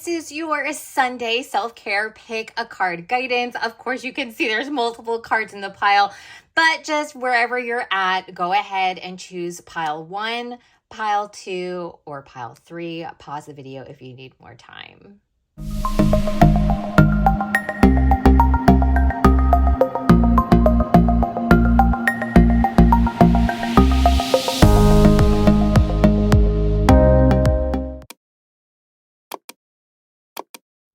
This is your Sunday self-care pick a card guidance. Of course, you can see there's multiple cards in the pile, but just wherever you're at, go ahead and choose pile 1, pile 2, or pile 3. Pause the video if you need more time.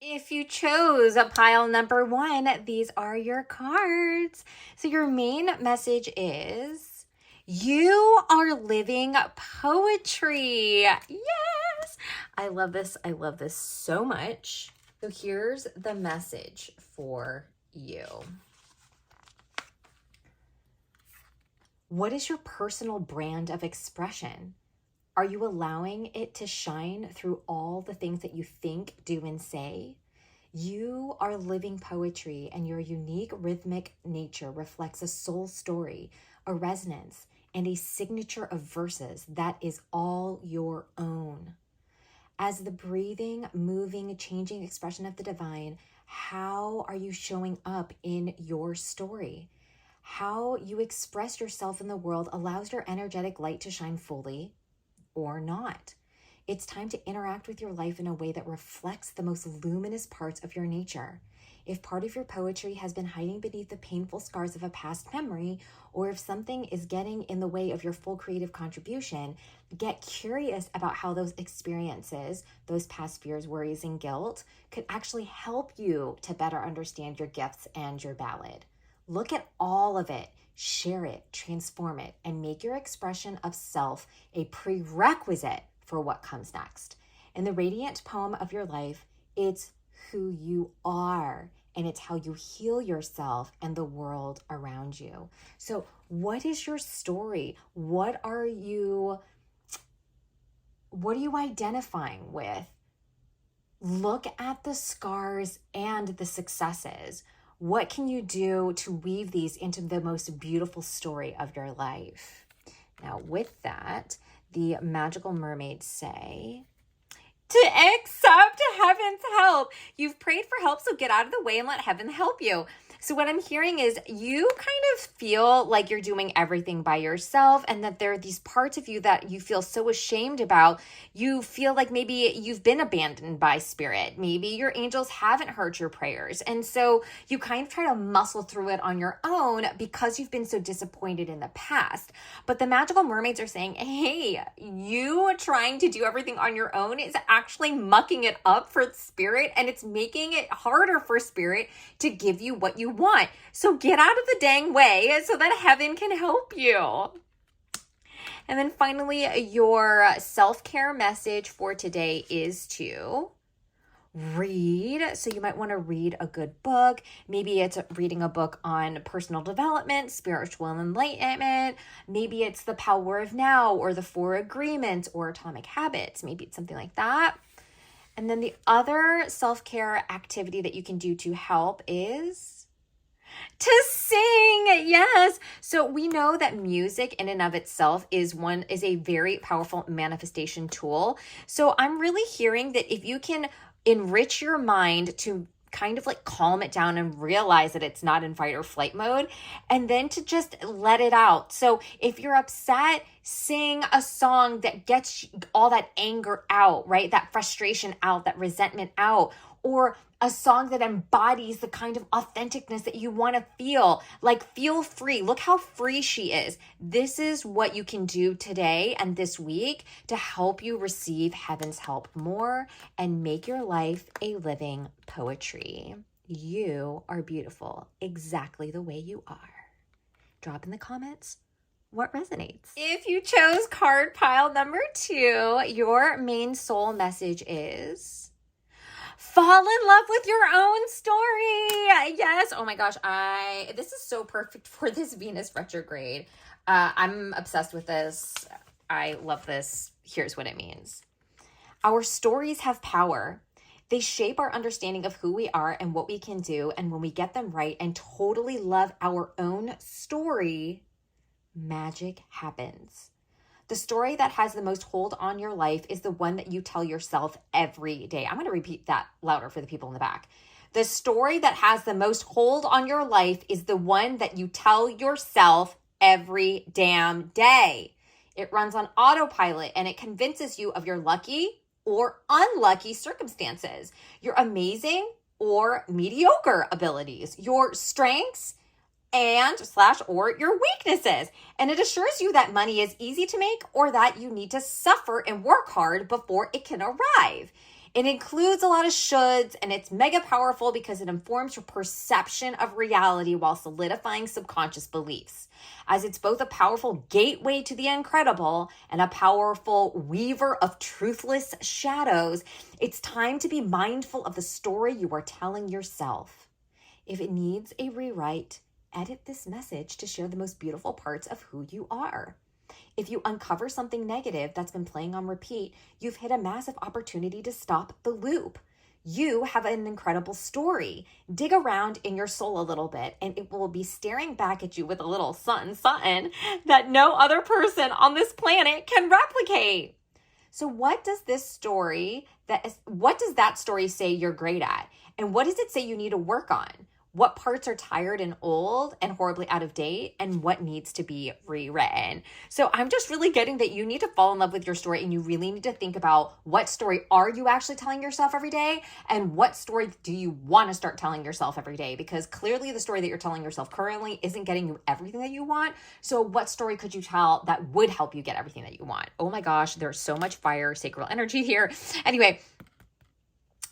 If you chose a pile number 1, these are your cards. So your main message is you are living poetry. Yes. I love this. I love this so much. So here's the message for you. What is your personal brand of expression? Are you allowing it to shine through all the things that you think, do, and say? You are living poetry, and your unique rhythmic nature reflects a soul story, a resonance, and a signature of verses that is all your own. As the breathing, moving, changing expression of the divine, how are you showing up in your story? How you express yourself in the world allows your energetic light to shine fully or not. It's time to interact with your life in a way that reflects the most luminous parts of your nature. If part of your poetry has been hiding beneath the painful scars of a past memory, or if something is getting in the way of your full creative contribution, get curious about how those experiences, those past fears, worries, and guilt could actually help you to better understand your gifts and your ballad. Look at all of it, share it, transform it, and make your expression of self a prerequisite for what comes next. In the radiant poem of your life, it's who you are, and it's how you heal yourself and the world around you. So what is your story? What are you identifying with? Look at the scars and the successes. What can you do to weave these into the most beautiful story of your life? Now, with that, the magical mermaids say to accept heaven's help. You've prayed for help, so get out of the way and let heaven help you. So what I'm hearing is you kind of feel like you're doing everything by yourself, and that there are these parts of you that you feel so ashamed about. You feel like maybe you've been abandoned by spirit. Maybe your angels haven't heard your prayers. And so you kind of try to muscle through it on your own because you've been so disappointed in the past. But the magical mermaids are saying, hey, you trying to do everything on your own is actually mucking it up for spirit, and it's making it harder for spirit to give you what you want. So get out of the dang way so that heaven can help you. And then finally, your self-care message for today is to read. So you might want to read a good book. Maybe it's reading a book on personal development, spiritual enlightenment. Maybe it's The Power of Now or The 4 Agreements or Atomic Habits. Maybe it's something like that. And then the other self-care activity that you can do to help is to sing. Yes. So we know that music in and of itself is a very powerful manifestation tool. So I'm really hearing that if you can enrich your mind to kind of like calm it down and realize that it's not in fight or flight mode, and then to just let it out. So if you're upset, sing a song that gets all that anger out, right? That frustration out, that resentment out, or a song that embodies the kind of authenticness that you want to feel. Like, feel free. Look how free she is. This is what you can do today and this week to help you receive heaven's help more and make your life a living poetry. You are beautiful exactly the way you are. Drop in the comments what resonates. If you chose card pile number 2, your main soul message is fall in love with your own story. Yes. Oh my gosh. This is so perfect for this Venus retrograde. I'm obsessed with this. I love this. Here's what it means. Our stories have power. They shape our understanding of who we are and what we can do. And when we get them right and totally love our own story, magic happens. The story that has the most hold on your life is the one that you tell yourself every day. I'm going to repeat that louder for the people in the back. The story that has the most hold on your life is the one that you tell yourself every damn day. It runs on autopilot and it convinces you of your lucky or unlucky circumstances, your amazing or mediocre abilities, your strengths and / or your weaknesses. And it assures you that money is easy to make or that you need to suffer and work hard before it can arrive. It includes a lot of shoulds and it's mega powerful because it informs your perception of reality while solidifying subconscious beliefs. As it's both a powerful gateway to the incredible and a powerful weaver of truthless shadows, it's time to be mindful of the story you are telling yourself. If it needs a rewrite, edit this message to share the most beautiful parts of who you are. If you uncover something negative that's been playing on repeat, you've hit a massive opportunity to stop the loop. You have an incredible story. Dig around in your soul a little bit and it will be staring back at you with a little something that no other person on this planet can replicate. So what does that story say you're great at? And what does it say you need to work on? What parts are tired and old and horribly out of date, and what needs to be rewritten? So I'm just really getting that you need to fall in love with your story, and you really need to think about what story are you actually telling yourself every day, and what story do you want to start telling yourself every day? Because clearly the story that you're telling yourself currently isn't getting you everything that you want. So what story could you tell that would help you get everything that you want? Oh my gosh, there's so much fire, sacral energy here. Anyway,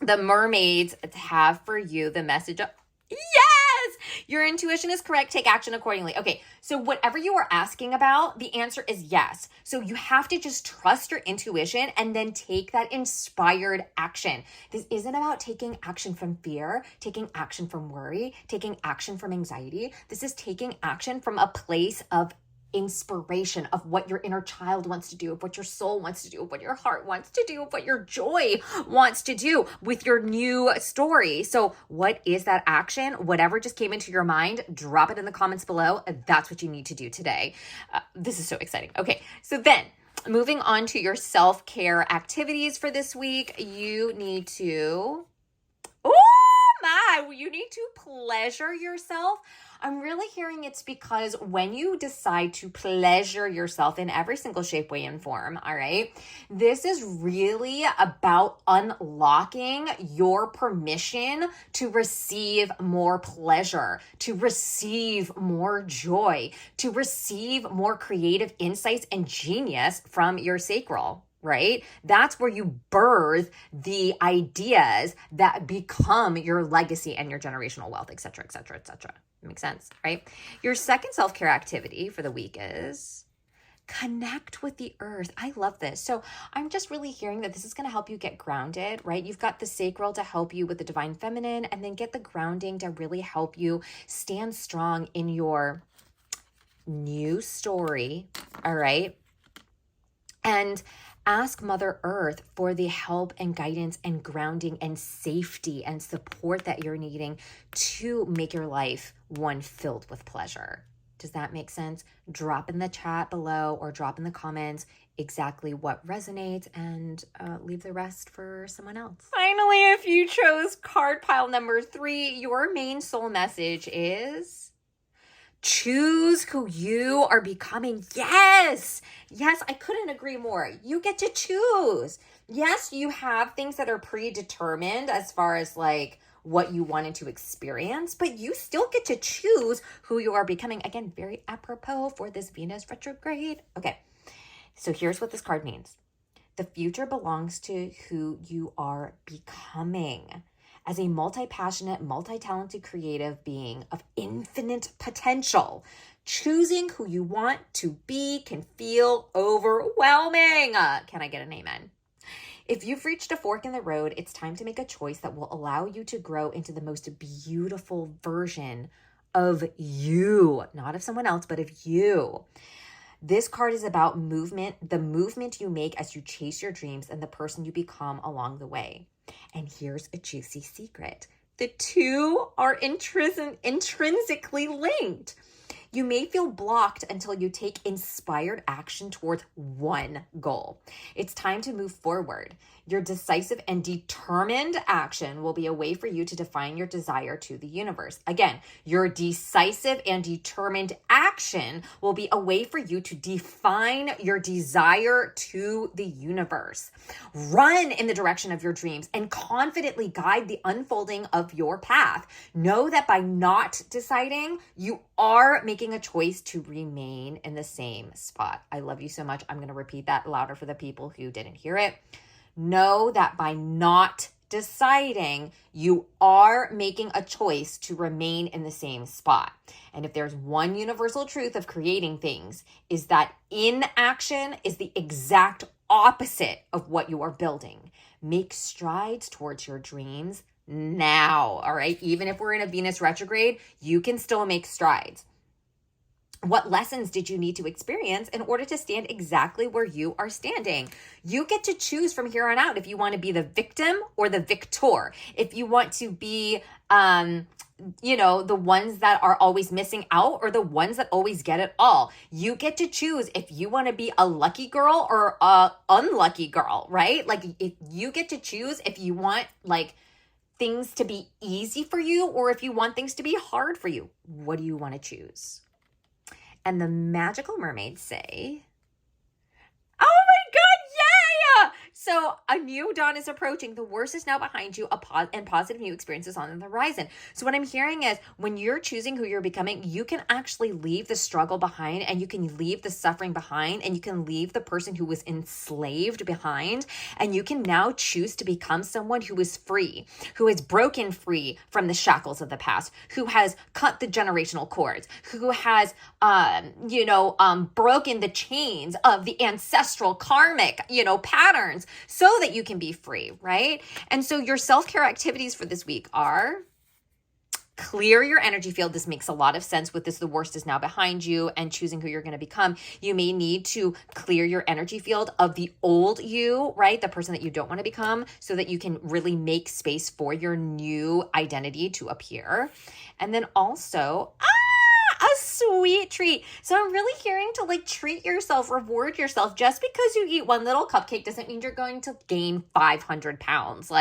the mermaids have for you the message of, yes, your intuition is correct. Take action accordingly. Okay, so whatever you are asking about, the answer is yes. So you have to just trust your intuition and then take that inspired action. This isn't about taking action from fear, taking action from worry, taking action from anxiety. This is taking action from a place of inspiration, of what your inner child wants to do, of what your soul wants to do, of what your heart wants to do, of what your joy wants to do with your new story. So what is that action? Whatever just came into your mind, drop it in the comments below. That's what you need to do today. This is so exciting. Okay, so then moving on to your self-care activities for this week, you need to, you need to pleasure yourself. I'm really hearing it's because when you decide to pleasure yourself in every single shape, way, and form, all right, this is really about unlocking your permission to receive more pleasure, to receive more joy, to receive more creative insights and genius from your sacral. Right? That's where you birth the ideas that become your legacy and your generational wealth, et cetera, et cetera, et cetera. Makes sense, right? Your second self-care activity for the week is connect with the earth. I love this. So I'm just really hearing that this is going to help you get grounded, right? You've got the sacral to help you with the divine feminine, and then get the grounding to really help you stand strong in your new story, all right? And ask Mother Earth for the help and guidance and grounding and safety and support that you're needing to make your life one filled with pleasure. Does that make sense? Drop in the chat below or drop in the comments exactly what resonates, and leave the rest for someone else. Finally, if you chose card pile number 3, your main soul message is choose who you are becoming. Yes, I couldn't agree more. You get to choose. Yes, you have things that are predetermined as far as like what you wanted to experience, but you still get to choose who you are becoming. Again, very apropos for this Venus retrograde. Okay, so here's what this card means. The future belongs to who you are becoming. As a multi-passionate, multi-talented creative being of infinite potential, choosing who you want to be can feel overwhelming. Can I get an amen? If you've reached a fork in the road, it's time to make a choice that will allow you to grow into the most beautiful version of you, not of someone else, but of you. This card is about movement, the movement you make as you chase your dreams and the person you become along the way. And here's a juicy secret. The two are intrinsically linked. You may feel blocked until you take inspired action towards one goal. It's time to move forward. Your decisive and determined action will be a way for you to define your desire to the universe. Again, your decisive and determined action will be a way for you to define your desire to the universe. Run in the direction of your dreams and confidently guide the unfolding of your path. Know that by not deciding, you are making a choice to remain in the same spot. I love you so much. I'm going to repeat that louder for the people who didn't hear it. Know that by not deciding, you are making a choice to remain in the same spot. And if there's one universal truth of creating things, is that inaction is the exact opposite of what you are building. Make strides towards your dreams now, all right? Even if we're in a Venus retrograde, you can still make strides. What lessons did you need to experience in order to stand exactly where you are standing? You get to choose from here on out if you want to be the victim or the victor. If you want to be, the ones that are always missing out or the ones that always get it all. You get to choose if you want to be a lucky girl or a unlucky girl, right? Like if you get to choose if you want things to be easy for you or if you want things to be hard for you. What do you want to choose? And the magical mermaids say, oh my God, yay! So a new dawn is approaching. The worst is now behind you, and positive new experiences on the horizon. So what I'm hearing is when you're choosing who you're becoming, you can actually leave the struggle behind and you can leave the suffering behind and you can leave the person who was enslaved behind. And you can now choose to become someone who is free, who is broken free from the shackles of the past, who has cut the generational cords, who has, broken the chains of the ancestral karmic, patterns so that you can be free, right? And so your self-care activities for this week are clear your energy field. This makes a lot of sense with this. The worst is now behind you and choosing who you're going to become. You may need to clear your energy field of the old you, right? The person that you don't want to become so that you can really make space for your new identity to appear. And then also, a sweet treat. So I'm really hearing to treat yourself, reward yourself. Just because you eat one little cupcake doesn't mean you're going to gain 500 pounds.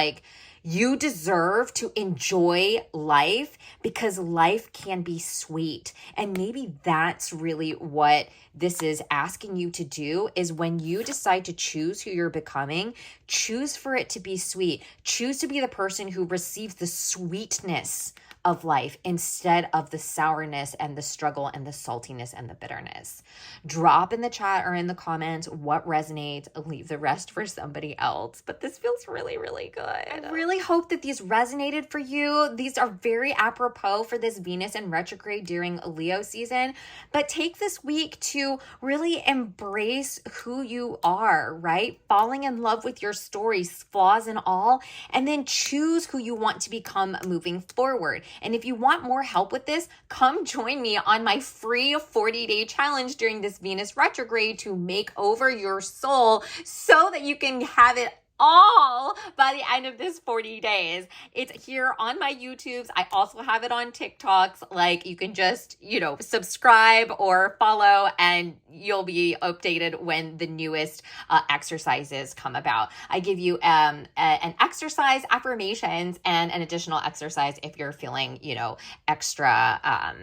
You deserve to enjoy life because life can be sweet. And maybe that's really what this is asking you to do is when you decide to choose who you're becoming, choose for it to be sweet. Choose to be the person who receives the sweetness of life instead of the sourness and the struggle and the saltiness and the bitterness. Drop in the chat or in the comments what resonates. Leave the rest for somebody else. But this feels really, really good. I really hope that these resonated for you. These are very apropos for this Venus in retrograde during Leo season. But take this week to really embrace who you are, right? Falling in love with your stories, flaws and all, and then choose who you want to become moving forward. And if you want more help with this, come join me on my free 40-day challenge during this Venus retrograde to make over your soul so that you can have it all by the end of this 40 days. It's here on my YouTubes. I also have it on TikToks. You can just, subscribe or follow and you'll be updated when the newest exercises come about. I give you an exercise, affirmations, and an additional exercise if you're feeling, extra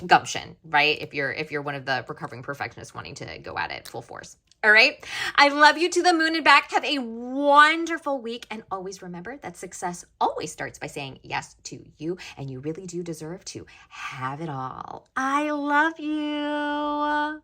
gumption, right? If you're one of the recovering perfectionists wanting to go at it full force. All right. I love you to the moon and back. Have a wonderful week. And always remember that success always starts by saying yes to you. And you really do deserve to have it all. I love you.